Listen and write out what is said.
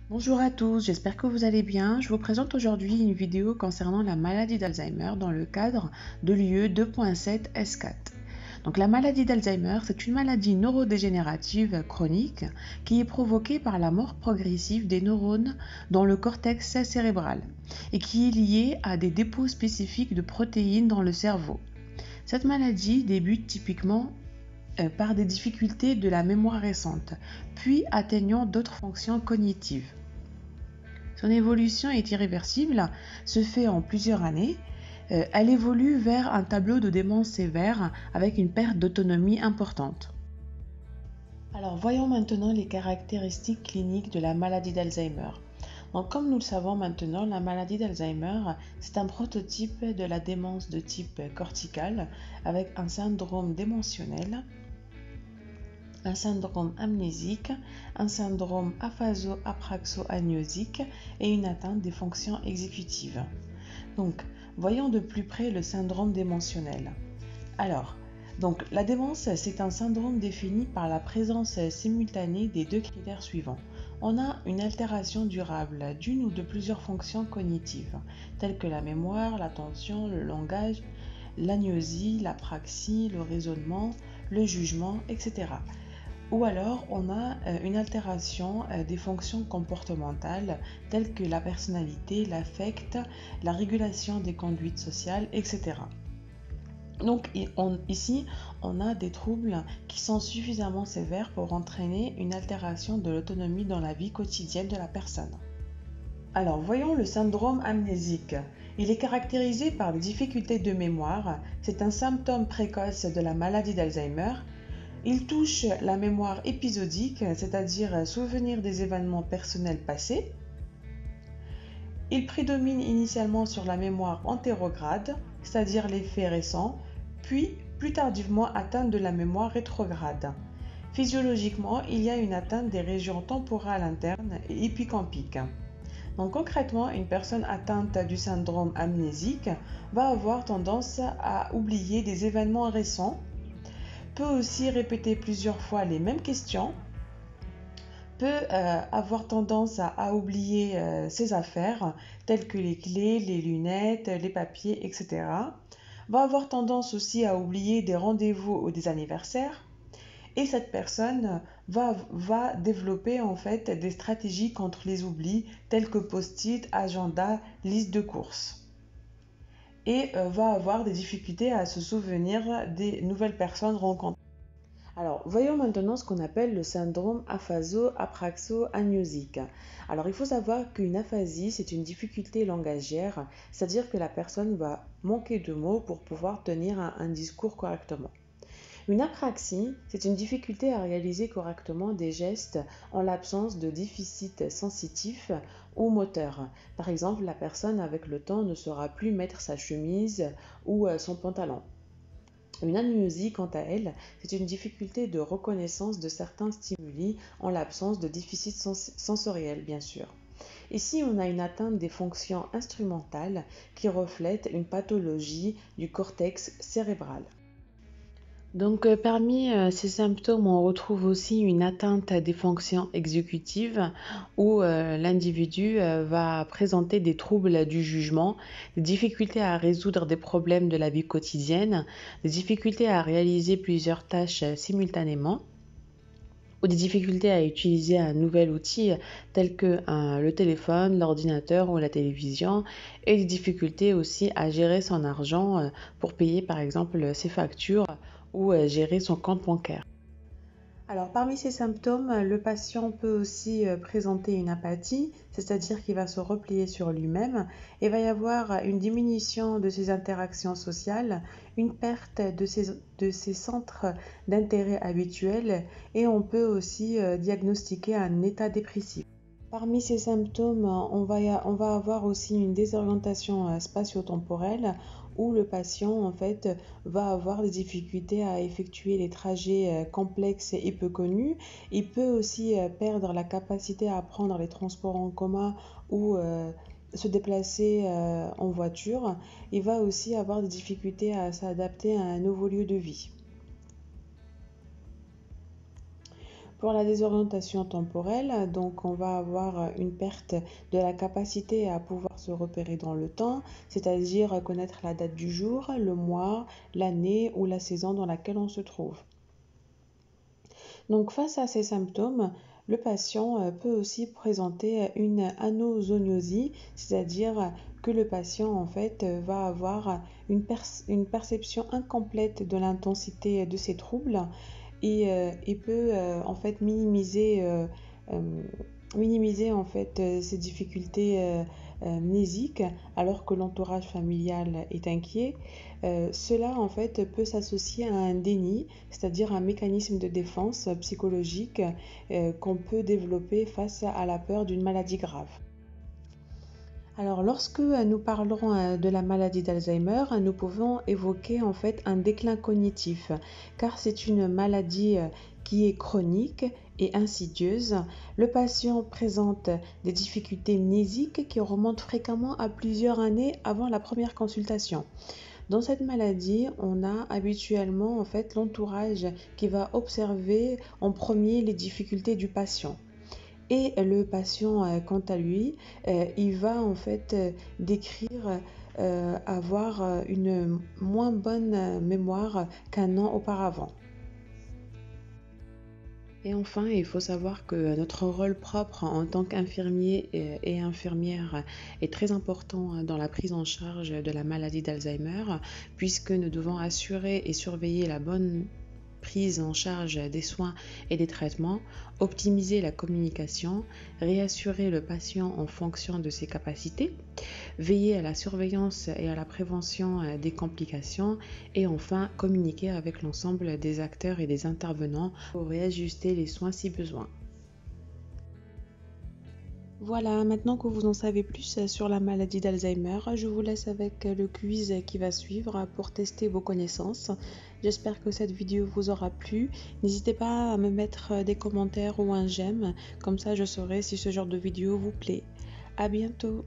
Bonjour à tous, j'espère que vous allez bien. Je vous présente aujourd'hui une vidéo concernant la maladie d'Alzheimer dans le cadre de l'UE 2.7 S4. Donc la maladie d'Alzheimer, c'est une maladie neurodégénérative chronique qui est provoquée par la mort progressive des neurones dans le cortex cérébral et qui est liée à des dépôts spécifiques de protéines dans le cerveau. Cette maladie débute typiquement par des difficultés de la mémoire récente, puis atteignant d'autres fonctions cognitives. Son évolution est irréversible, se fait en plusieurs années. Elle évolue vers un tableau de démence sévère avec une perte d'autonomie importante. Alors voyons maintenant les caractéristiques cliniques de la maladie d'Alzheimer. Donc, comme nous le savons maintenant, la maladie d'Alzheimer, c'est un prototype de la démence de type cortical avec un syndrome démentionnel, un syndrome amnésique, un syndrome aphaso-apraxo-agnosique et une atteinte des fonctions exécutives. Donc, voyons de plus près le syndrome démentionnel. Alors, la démence, c'est un syndrome défini par la présence simultanée des deux critères suivants. On a une altération durable d'une ou de plusieurs fonctions cognitives, telles que la mémoire, l'attention, le langage, l'agnosie, l'apraxie, le raisonnement, le jugement, etc. Ou alors, on a une altération des fonctions comportementales telles que la personnalité, l'affect, la régulation des conduites sociales, etc. Donc ici, on a des troubles qui sont suffisamment sévères pour entraîner une altération de l'autonomie dans la vie quotidienne de la personne. Alors, voyons le syndrome amnésique. Il est caractérisé par des difficultés de mémoire. C'est un symptôme précoce de la maladie d'Alzheimer. Il touche la mémoire épisodique, c'est-à-dire souvenir des événements personnels passés. Il prédomine initialement sur la mémoire antérograde, c'est-à-dire les faits récents, puis plus tardivement atteinte de la mémoire rétrograde. Physiologiquement, il y a une atteinte des régions temporales internes et hippocampiques. Donc concrètement, une personne atteinte du syndrome amnésique va avoir tendance à oublier des événements récents, peut aussi répéter plusieurs fois les mêmes questions, peut avoir tendance à oublier ses affaires telles que les clés, les lunettes, les papiers, etc. Va avoir tendance aussi à oublier des rendez-vous ou des anniversaires. Et cette personne va développer en fait des stratégies contre les oublis telles que post-it, agenda, liste de courses. Et va avoir des difficultés à se souvenir des nouvelles personnes rencontrées. Alors, voyons maintenant ce qu'on appelle le syndrome aphaso-apraxo-agnosique. Alors, il faut savoir qu'une aphasie, c'est une difficulté langagière, c'est-à-dire que la personne va manquer de mots pour pouvoir tenir un discours correctement. Une apraxie, c'est une difficulté à réaliser correctement des gestes en l'absence de déficit sensitif ou moteur. Par exemple, la personne avec le temps ne saura plus mettre sa chemise ou son pantalon. Une agnosie, quant à elle, c'est une difficulté de reconnaissance de certains stimuli en l'absence de déficit sensoriel, bien sûr. Ici, on a une atteinte des fonctions instrumentales qui reflète une pathologie du cortex cérébral. Donc, parmi ces symptômes, on retrouve aussi une atteinte des fonctions exécutives où l'individu va présenter des troubles du jugement, des difficultés à résoudre des problèmes de la vie quotidienne, des difficultés à réaliser plusieurs tâches simultanément ou des difficultés à utiliser un nouvel outil tel que le téléphone, l'ordinateur ou la télévision et des difficultés aussi à gérer son argent pour payer par exemple ses factures ou gérer son compte bancaire. Alors, parmi ces symptômes, le patient peut aussi présenter une apathie, c'est-à-dire qu'il va se replier sur lui-même et va y avoir une diminution de ses interactions sociales, une perte de ses centres d'intérêt habituels et on peut aussi diagnostiquer un état dépressif. Parmi ces symptômes, on va avoir aussi une désorientation spatio-temporelle où le patient en fait va avoir des difficultés à effectuer les trajets complexes et peu connus. Il peut aussi perdre la capacité à prendre les transports en commun ou se déplacer en voiture. Il va aussi avoir des difficultés à s'adapter à un nouveau lieu de vie. Pour la désorientation temporelle, donc on va avoir une perte de la capacité à pouvoir se repérer dans le temps, c'est-à-dire connaître la date du jour, le mois, l'année ou la saison dans laquelle on se trouve. Donc face à ces symptômes, le patient peut aussi présenter une anosognosie, c'est-à-dire que le patient en fait va avoir une perception incomplète de l'intensité de ses troubles et peut en fait minimiser en fait ces difficultés mnésiques alors que l'entourage familial est inquiet. Cela en fait peut s'associer à un déni, c'est-à-dire un mécanisme de défense psychologique qu'on peut développer face à la peur d'une maladie grave. Alors, lorsque nous parlons de la maladie d'Alzheimer, nous pouvons évoquer en fait un déclin cognitif, car c'est une maladie qui est chronique et insidieuse. Le patient présente des difficultés mnésiques qui remontent fréquemment à plusieurs années avant la première consultation. Dans cette maladie, on a habituellement en fait l'entourage qui va observer en premier les difficultés du patient. Et le patient, quant à lui, il va en fait décrire avoir une moins bonne mémoire qu'un an auparavant. Et enfin, il faut savoir que notre rôle propre en tant qu'infirmier et infirmière est très important dans la prise en charge de la maladie d'Alzheimer, puisque nous devons assurer et surveiller la bonne prise en charge des soins et des traitements, optimiser la communication, réassurer le patient en fonction de ses capacités, veiller à la surveillance et à la prévention des complications et enfin communiquer avec l'ensemble des acteurs et des intervenants pour réajuster les soins si besoin. Voilà, maintenant que vous en savez plus sur la maladie d'Alzheimer, je vous laisse avec le quiz qui va suivre pour tester vos connaissances. J'espère que cette vidéo vous aura plu. N'hésitez pas à me mettre des commentaires ou un j'aime, comme ça je saurai si ce genre de vidéo vous plaît. À bientôt!